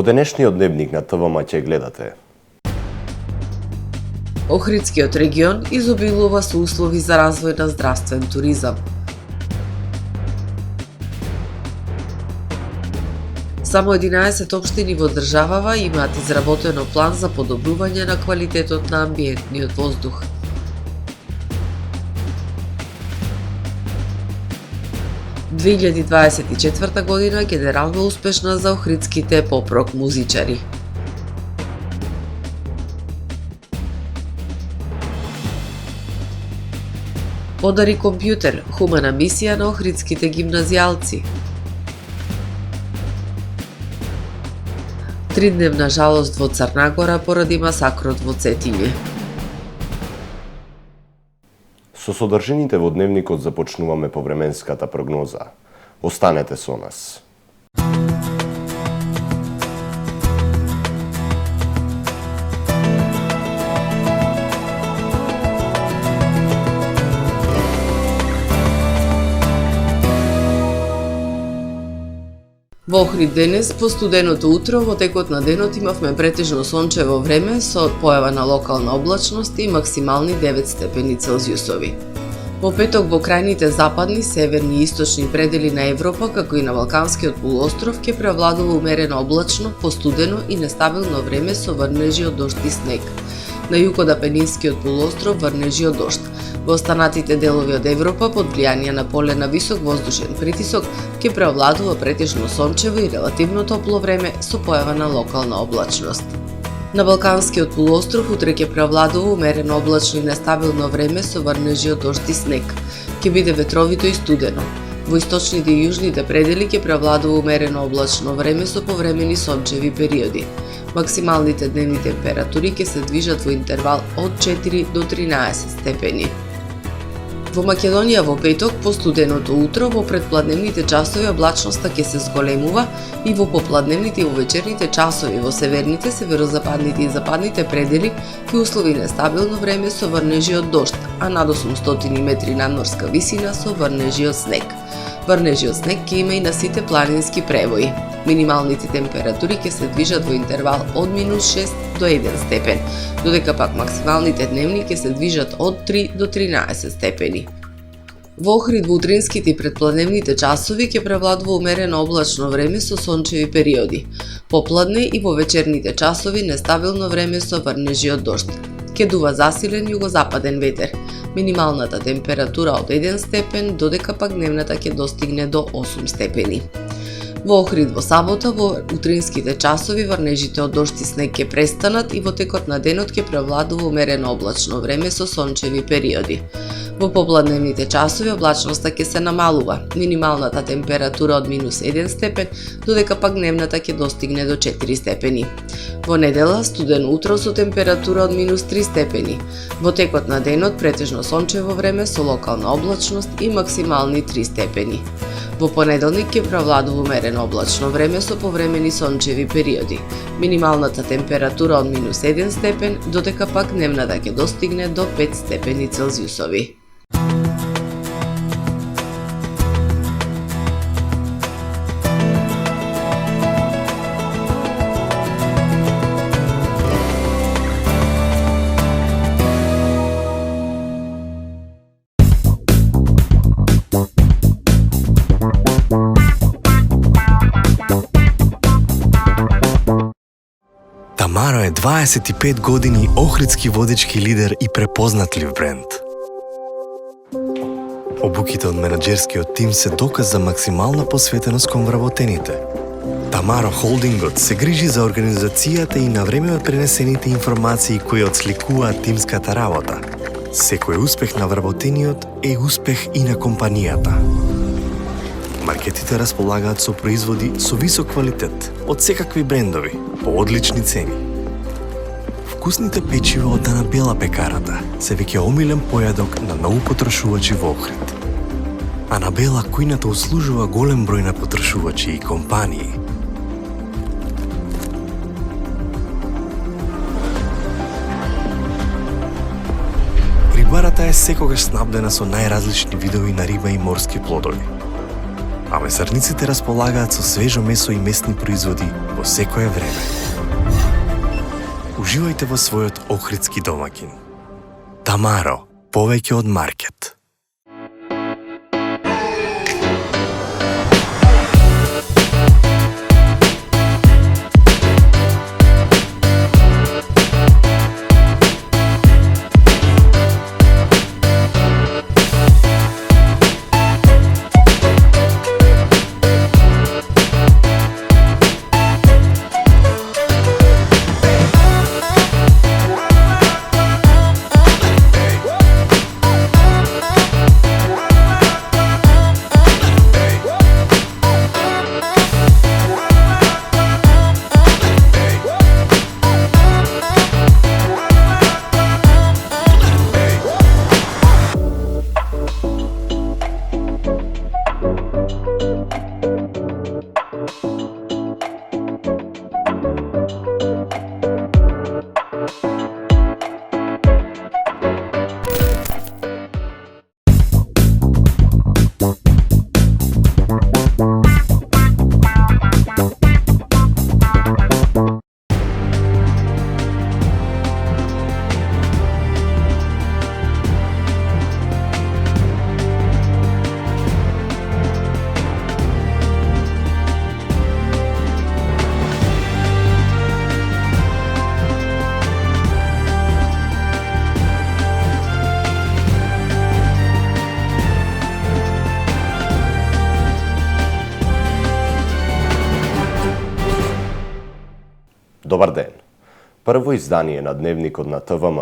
денешниот дневник на ТВМ ќе гледате. Охридскиот регион изобилува со услови за развој на здравствен туризам. Само 11 општини во државава имаат изработено план за подобрување на квалитетот на амбиентниот воздух. – 2024 година генерално успешна за охридските поп-рок музичари. Подари компјутер, хумана мисија на охридските гимназијалци. Тридневна жалост во Црнагора поради масакрот во Цетиње. Со содржините во дневникот започнуваме повременската прогноза. Останете со нас. Во Охрид денес, по студеното утро, во текот на денот имавме претежно сончево време со појава на локална облачност и максимални 9 степени Целзиусови. Во петок во крајните западни, северни и источни предели на Европа, како и на Балканскиот полуостров, ќе превладува умерено облачно, постудено и нестабилно време со врнежи од дожд и снег. На југ од Апенинскиот полуостров врнежи од дожд. Во останатите делови од Европа, под влијание на поле на висок воздушен притисок, ќе преовладува претежно сончево и релативно топло време со појава на локална облачност. На Балканскиот полуостров утре ќе преовладува умерено облачно и нестабилно време со врнежи од дожд и снег. Ќе биде ветровито и студено. Во источните и јужните предели ќе преовладува умерено облачно време со повремени сончеви периоди. Максималните дневни температури ќе се движат во интервал од 4 до 13 степени. Во Македонија во петок, по студеното утро, во предпладневните часови облачноста ќе се зголемува и во попладневните и во вечерните часови во северните, северозападните и западните предели ќе услови нестабилно време со врнежи од дожд, а над 800 метри надморска висина со врнежи од снег. Врнежи од снег ќе има и на сите планински превои. Минималните температури ќе се движат во интервал од -6 до 1 степен, додека пак максималните дневни ќе се движат од 3 до 13 степени. Во Охрид во утринските и предпладневните часови ќе превладува умерено облачно време со сончеви периоди. Попладне и во вечерните часови нестабилно време со врнежи од дожд. Ќе дува засилен југозападен ветер. Минималната температура од 1 степен, додека пак дневната ќе достигне до 8 степени. Во Охрид во сабота, во утринските часови, врнежите од дожд и снег ќе престанат и во текот на денот ќе превладува умерено облачно време со сончеви периоди. Во попладневните часови облачноста ќе се намалува. Минималната температура од -1 степен, додека пак дневната ќе достигне до 4 степени. Во недела студено утро со температура од -3 степени. Во текот на денот претежно сончево време со локална облачност и максимални 3 степени. Во понеделник ќе превладува умерено облачно време со повремени сончеви периоди. Минималната температура од -1 степен, додека пак дневната ќе достигне до 5 степени Целзиусови. Тамаро е 25 години охридски водечки лидер и препознатлив бренд. Обуките од менаџерскиот тим се доказ за максимална посветеност кон вработените. Тамаро Холдингот се грижи за организацијата и на време од пренесените информации кои отсликуваат тимската работа. Секој успех на вработениот е успех и на компанијата. Маркетите располагаат со производи со висок квалитет од секакви брендови по одлични цени. Вкусните печива од Анабела пекарата се веќе омилен појадок на многу потрошувачи во Охрид. Анабела кујната услужува голем број на потрошувачи и компании. Рибарата е секогаш снабдена со најразлични видови на риба и морски плодови. А месарниците располагаат со свежо месо и месни производи во секое време. Уживајте во својот охридски домаќин. Тамаро, повеќе од маркет. Добар ден. Прво издание на Дневникот на ТВМ.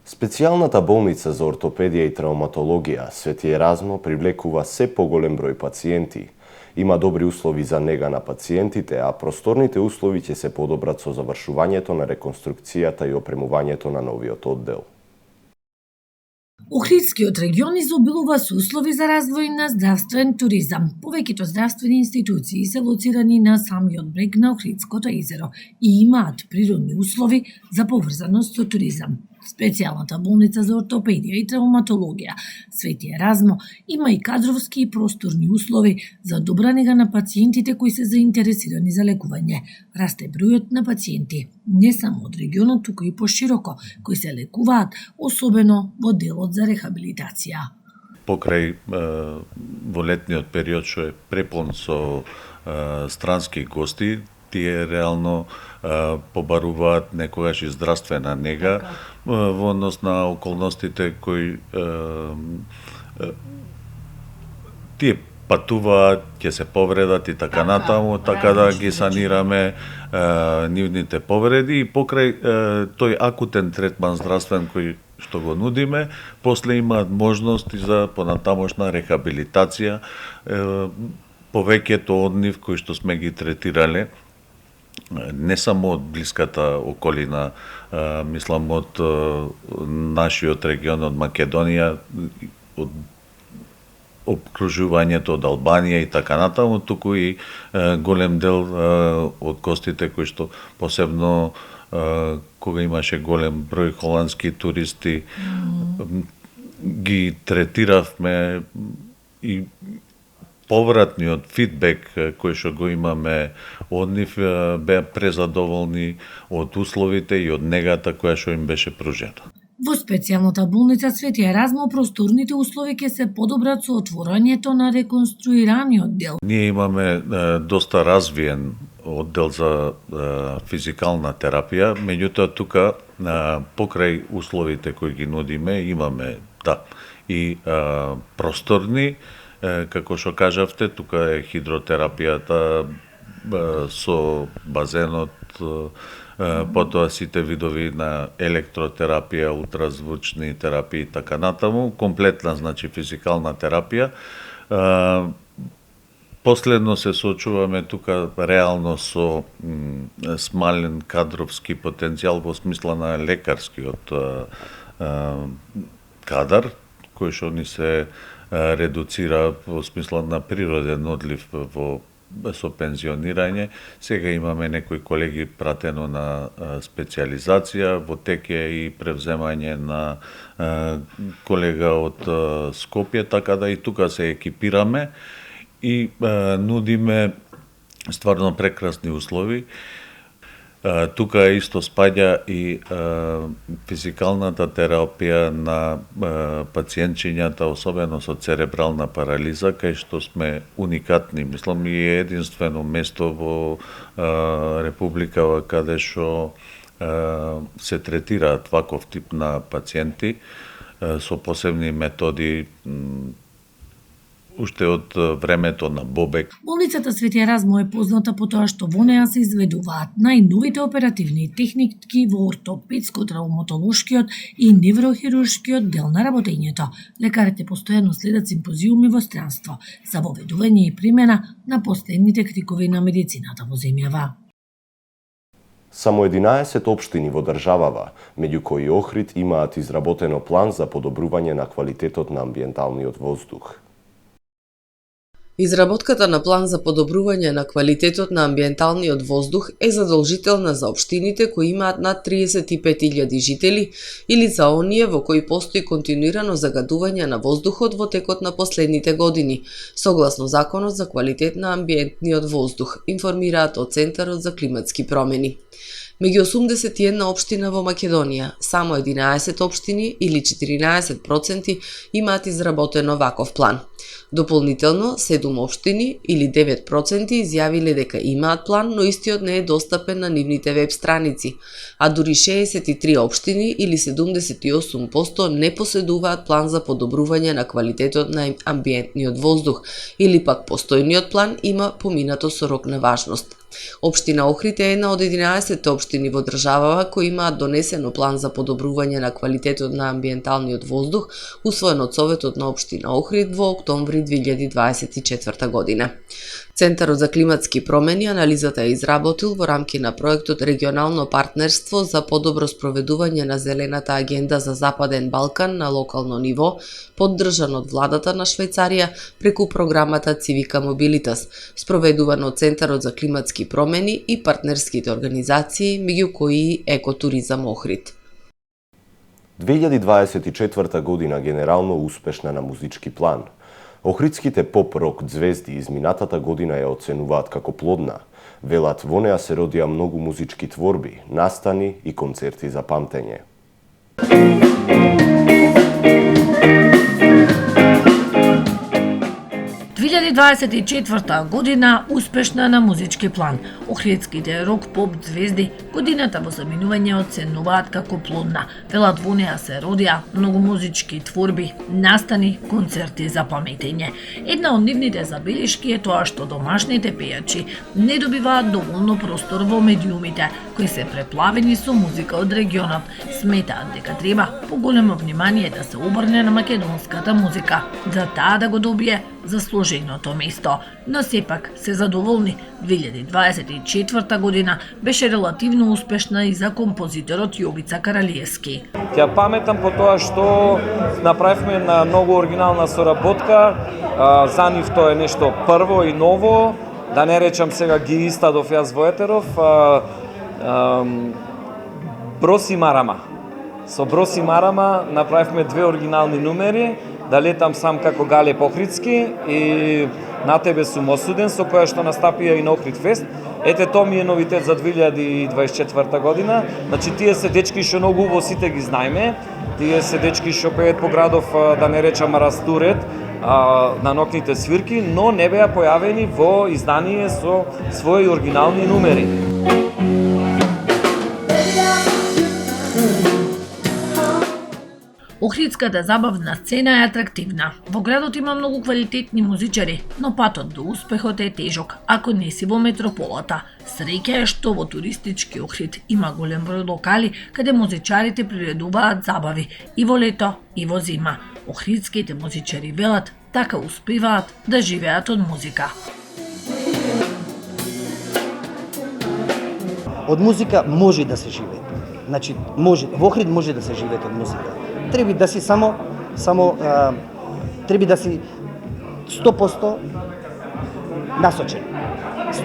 Специјалната болница за ортопедија и травматологија Свети Еразмо привлекува се поголем број пациенти. Има добри услови за нега на пациентите, а просторните услови ќе се подобрат со завршувањето на реконструкцијата и опремувањето на новиот оддел. Охридскиот регион изобилува со услови за развој на здравствен туризам. Повеќето здравствени институции се лоцирани на самиот брег на Охридското езеро и имаат природни услови за поврзаност со туризам. Специјалната болница за ортопедија и травматологија Свети Еразмо има и кадровски и просторни услови за добра нега на пациентите кои се заинтересирани за лекување. Расте бројот на пациенти не само од регионот, туку и пошироко, кои се лекуваат, особено во делот за рехабилитација. Покрај во летниот период што е преполн со странски гости, тие реално побаруваат некогаш и здравствена нега во однос на околностите кои тие патуваат, ќе се повредат и така натаму, така да ги санираме нивните повреди и покрај тој акутен третман здравствен кој што го нудиме, после имаат можности за понатамошна рехабилитација, повеќето од нив кои што сме ги третирале, не само од блиската околина, мислам од нашиот регион, од Македонија, од обкружувањето од Албанија и така натаму, туку и голем дел од гостите кои што посебно кога имаше голем број холандски туристи, ги третиравме и повратниот фидбек кој што го имаме од нив беа презадоволни од условите и од негата која што им беше пружена. Во специјалната болница Свети Еразмо просторните услови ќе се подобрат со отворањето на реконструираниот дел. Ние имаме доста развиен оддел за физикална терапија, меѓутоа тука покрај условите кои ги нудиме имаме и просторни, како што кажавте, тука е хидротерапијата со базенот, потоа сите видови на електротерапија, ултразвучни терапии и така натаму, комплетна, значи, физикална терапија. Последно се соочуваме тука реално со смален кадровски потенцијал во смисла на лекарскиот кадар, кој што ни се редуцира во смисла на природен одлив во со пензионирање. Сега имаме некои колеги пратено на специјализација, во тек е и превземање на колега од Скопје, така да и тука се екипираме и нудиме стварно прекрасни услови. Тука исто спаѓа и физикалната терапија на пациентчињата, особено со церебрална парализа, кај што сме уникатни. Мислам, и е единствено место во Република каде што се третираат ваков тип на пациенти со посебни методи, уште од времето на Бобек. Болницата Свети Еразмо е позната по тоа што во неа се изведуваат најновите оперативни техники во ортопедско-травматолошкиот и неврохируршкиот дел на работењето. Лекарите постојано следат симпозиуми во странство за воведување и примена на последните крикови на медицината во земјава. Само 11 општини во државава, меѓу кои Охрид, имаат изработено план за подобрување на квалитетот на амбиенталниот воздух. Изработката на план за подобрување на квалитетот на амбиенталниот воздух е задолжителна за општините кои имаат над 35.000 жители или за оние во кои постои континуирано загадување на воздухот во текот на последните години, согласно Законот за квалитет на амбиентниот воздух, информираат од Центарот за климатски промени. Меѓу 81 општина во Македонија, само 11 општини или 14% имаат изработено ваков план. Дополнително, 7 општини или 9% изјавиле дека имаат план, но истиот не е достапен на нивните веб страници, а дури 63 општини или 78% не поседуваат план за подобрување на квалитетот на амбиентниот воздух, или пак постојниот план има поминато со рок на важност. Општина Охрид е една од 11 општини во државава кои имаат донесено план за подобрување на квалитетот на амбиенталниот воздух, усвоен од Советот на општина Охрид во октомври 2024 година. Центарот за климатски промени анализата е изработил во рамки на проектот Регионално партнерство за подобро спроведување на Зелената агенда за Западен Балкан на локално ниво, поддржан од владата на Швајцарија преку програмата Civica Mobilitas, спроведуван од Центарот за климатски промени и партнерските организации, меѓу кои и Екотуризам Охрид. 2024 година генерално успешна на музички план. Охридските поп-рок звезди изминатата година ја оценуваат како плодна. Велат, во неа се родија многу музички творби, настани и концерти за памтење. 2024 година успешна на музички план. Охридските рок-поп звезди годината во заминување оценуваат како плодна. Велат, во неа се родија многу музички творби, настани, концерти за паметење. Една од нивните забелешки е тоа што домашните пејачи не добиваат доволно простор во медиумите, кои се преплавени со музика од регионот. Сметаат дека треба поголемо внимание да се обрне на македонската музика, за таа да го добие заслуженото место, но сепак се задоволни. 2024 година беше релативно успешна и за композиторот Јовица Каралиевски. Ќе паметам по тоа што направивме на многу оригинална соработка, за нив тоа е нешто прво и ново, да не речам сега ги истадов јас во етеров, Броси Марама. Со Броси Марама направивме две оригинални numери, Да летам сам како Гале Охридски и На тебе сум осуден, со која што настапија и на Охрид Фест. Ете, тоа ми е новитет за 2024 година. Значи, тие се дечки што многу убаво сите ги знаеме. Тие се дечки што пеат по градов, да не речам Растурет, на нокните свирки, но не беа појавени во издание со своји оригинални numери. Охридската забавна сцена е атрактивна. Во градот има многу квалитетни музичари, но патот до успехот е тежок ако не си во метрополата. Среќа е што во туристички Охрид има голем број локали каде музичарите приредуваат забави и во лето и во зима. Охридските музичари велат така успеваат да живеат од музика. Од музика може да се живее. Значи, може, во Охрид може да се живее од музика. Треба да си треба да си 100% насочен.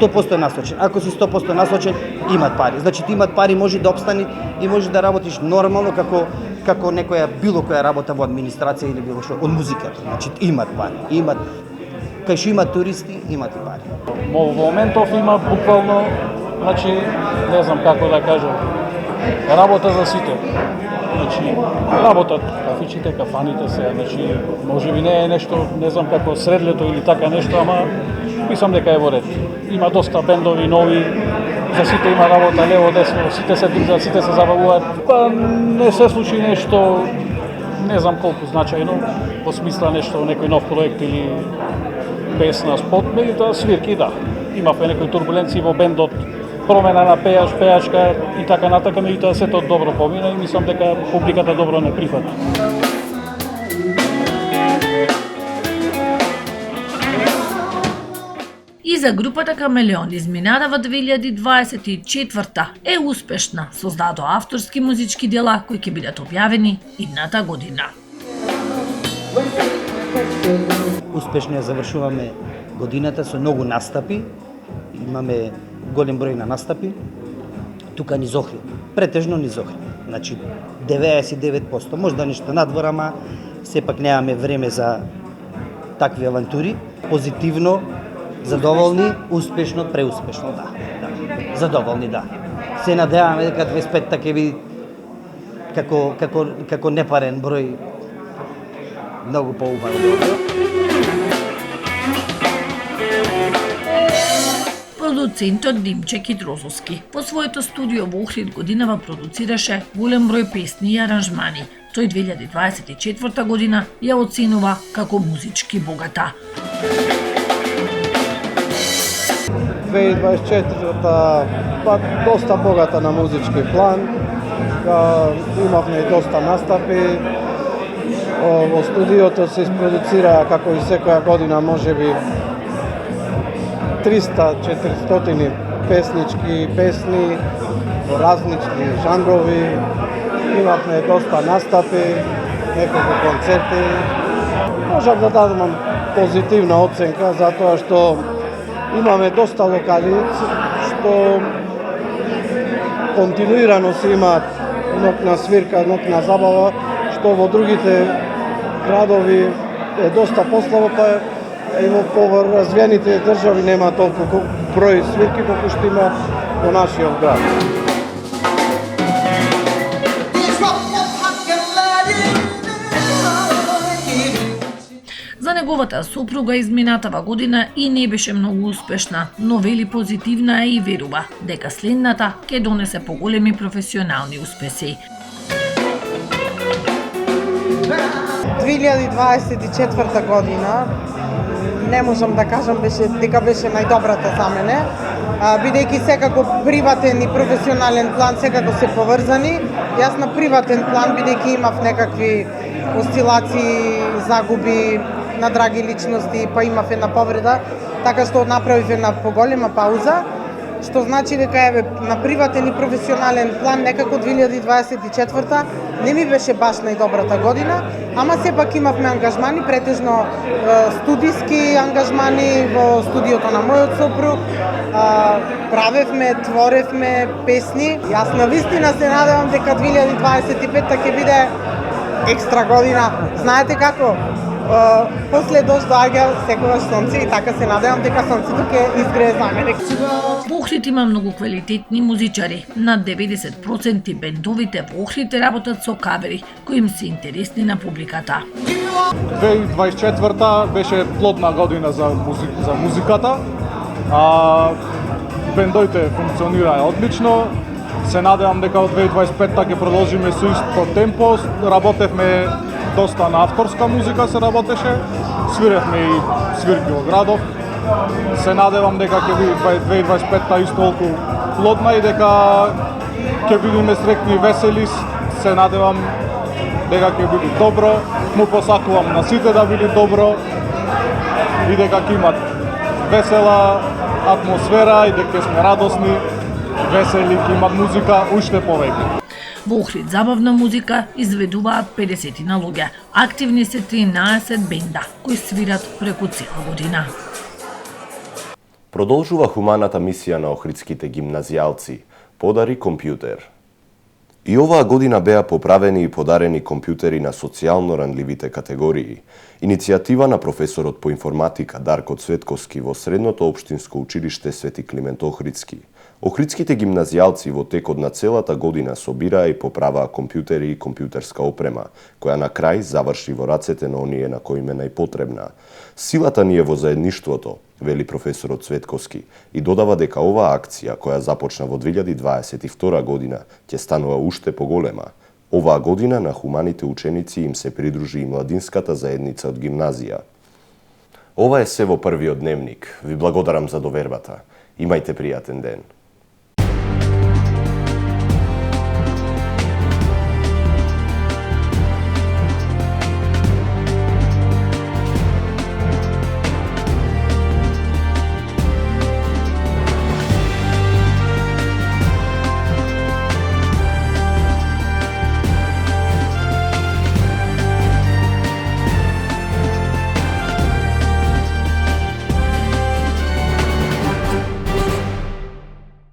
100% насочен. Ако си 100% насочен, имат пари. Значи ти имат пари, може да обстани и може да работиш нормално како некоја било која работа во администрација или било што од музиката. Значи имат пари. Кај што имат туристи, имат и пари. Во моментов има буквално, значи, не знам како да кажам, работа за сите. Значи, работат кафичите, кафаните се, значи, можеби не е нешто, не знам како средлето или така нешто, ама мислам дека е во ред. Има доста бендови нови, за сите има работа лево, десно, сите се движат, сите се забавуваат. Па не се случи нешто, не знам колку значајно, во смисла нешто, некој нов проект или песна, спот, меѓутоа свирки, да. Имавме некои турбуленции во бендот, промена на пејач, пејачка и така натака, меѓутоа сето добро помина и мислам дека публиката добро не прифати. И за групата Камелеон изминатава 2024 е успешна, создадоа авторски музички дела кои ќе бидат објавени идната година. Успешно ја завршуваме годината со многу настапи. Имаме голем број на настапи. Тука низ Охрид, претежно низ Охрид. Значи 99%, можда нешто надвор, ама сепак немаме време за такви авантури. Позитивно, задоволни, успешно, преуспешно, да. Задоволни, да. Се надеваме дека 25-та ќе биде како непарен број многу поубаво. Продуцентот Димче Кидрозовски по своето студио во Охрид годинава продуцираше голем број песни и аранжмани. Тој 2024 година ја оценува како музички богата. 2024-та доста богата на музички план. Имавме и доста настапи. Во студиото се isproducira како и секоја година можеби 300-400 песни во различни жанрови. Имавме доста настапи, неколку концерти. Можам да дадам позитивна оценка затоа што имаме доста локали што континуирано се имаат ноќна свирка, ноќна забава, што во другите градови е доста послабо, па и во поразвиените држави нема толку број свирки колку што има во нашиот град. За неговата сопруга изминатава година и не беше многу успешна, но вели позитивна е и верува дека следната ќе донесе поголеми професионални успеси. 2024 година не можам да кажам дека беше најдобрата за мене, бидејќи секако приватен и професионален план секако се поврзани. Јас на приватен план, бидејќи имав некакви осцилации, загуби на драги личности, па имав една повреда, така што направив една поголема пауза, што значи дека еве на приватен и професионален план некако 2024 не ми беше баш најдобрата година, ама сепак имавме ангажмани, претежно студиски ангажмани во студиото на мојот сопруг, правевме, творевме песни. Јас навистина се надевам дека 2025 ќе биде екстра година. Знаете како? После дожд доаѓа секогаш сонце и така се надевам дека сонцето ќе изгрее за мене. Во Охрид има многу квалитетни музичари. Над 90% бендовите во Охрид работат со кавери, кои им се интересни на публиката. 2024 беше плодна година за музиката. Бендовите функционираа одлично. Се надевам дека од 2025 ќе продолжиме со исто темпо. Работевме доста на авторска музика се работеше, свиревме и свирки во градов. Се надевам дека ќе биде 2025 исто толку плодна и дека ќе бидеме среќни и весели. Се надевам дека ќе биде добро. Му посакувам на сите да биде добро и дека ќе имат весела атмосфера и дека сме радосни, весели, ќе имат музика уште повеќе. Во Охрид забавна музика изведуваат 50 на луѓе. Активни се 13 бенда кои свират преку цела година. Продолжува хуманата мисија на охридските гимназијалци Подари компјутер. И оваа година беа поправени и подарени компјутери на социјално ранливите категории. Иницијатива на професорот по информатика Дарко Цветковски во Средното општинско училиште Свети Климент Охридски. Охридските гимназијалци во текот на целата година собираа и поправаа компјутери и компјутерска опрема, која на крај заврши во рацете на оние на кои им е најпотребна. Силата ни е во заедништвото, вели професорот Цветковски, и додава дека оваа акција, која започна во 2022 година, ќе станува уште поголема. Оваа година на хуманите ученици им се придружи и младинската заедница од гимназија. Ова е се во првиот дневник. Ви благодарам за довербата. Имајте пријатен ден.